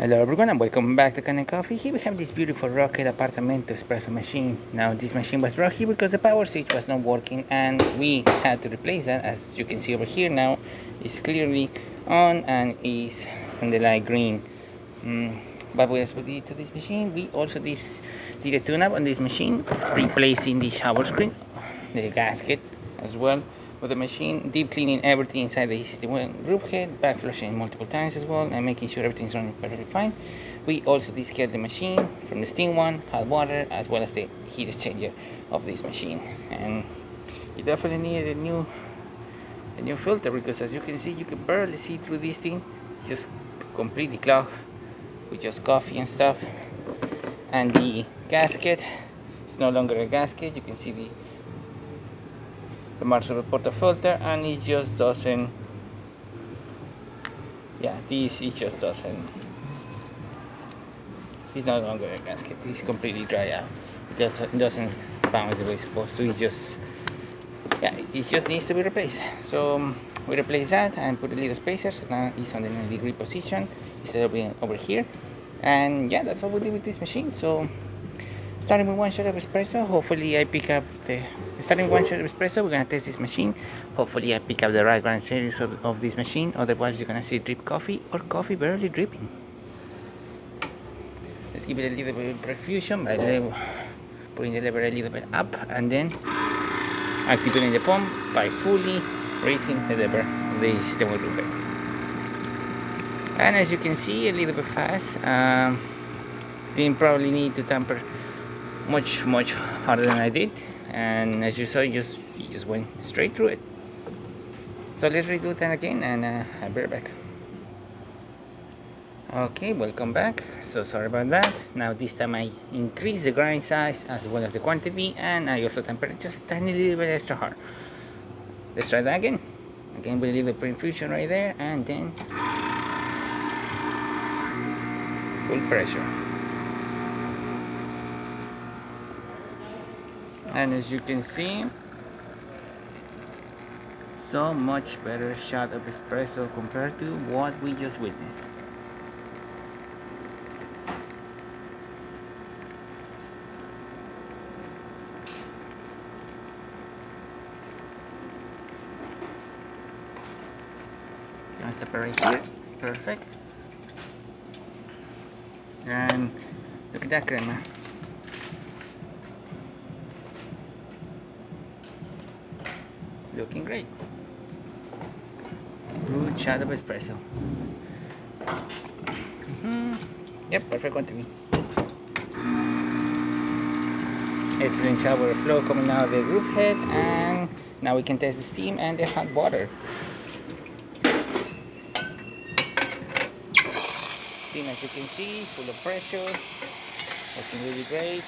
Hello everyone and welcome back to Kanen Coffee. Here we have this beautiful rocket apartamento espresso machine. Now this machine was brought here because the power switch was not working and we had to replace that. As you can see over here now, it's clearly on and is on the light green. But what else we did to this machine? We also did a tune-up on this machine, replacing the shower screen, the gasket as well with the machine, deep cleaning everything inside the system group head, back flushing multiple times as well, and making sure everything's running perfectly fine. We also descaled the machine from the steam one, hot water, as well as the heat exchanger of this machine. And you definitely need a new filter, because as you can see, you can barely see through this thing, just completely clogged with just coffee and stuff. And the gasket, it's no longer a gasket. You can see the marks of the portafilter, and it just doesn't, it just doesn't, it's no longer a gasket. It's completely dry out. It doesn't bounce the way it's supposed to. It just needs to be replaced. So we replace that and put a little spacer, so now it's on the 90-degree position instead of being over here. And yeah, that's what we did with this machine. So starting with one shot of espresso, hopefully I pick up starting with one shot of espresso, we're gonna test this machine. Hopefully I pick up the right grind series of this machine, otherwise you're gonna see drip coffee or coffee barely dripping. Let's give it a little bit of perfusion by putting the lever a little bit up, and then activating the pump by fully raising the lever of the system group head. And as you can see, a little bit fast. Didn't probably need to tamper much harder than I did, and as you saw, you just went straight through it. So let's redo that again, and I'll be right back. Okay, welcome back. So sorry about that. Now this time I increased the grind size as well as the quantity, and I also tempered it just a tiny little bit extra hard. Let's try that again with a little pre-infusion right there, and then full pressure. And as you can see, so much better shot of espresso compared to what we just witnessed. Gonna stop it right here. Perfect. And look at that crema. Looking great. Good shot of espresso. Yep, perfect quantity. Excellent shower flow coming out of the group head, and now we can test the steam and the hot water. Steam, as you can see, full of pressure, working really great.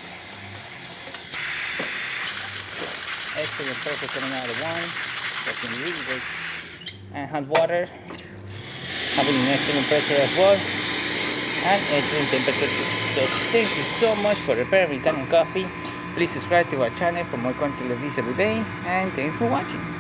Excellent pressure coming out of one, working really great. And hot water, having an excellent pressure as well, and excellent temperature too. So thank you so much for repairing Kanen Coffee. Please subscribe to our channel for more content like this every day, and thanks for watching.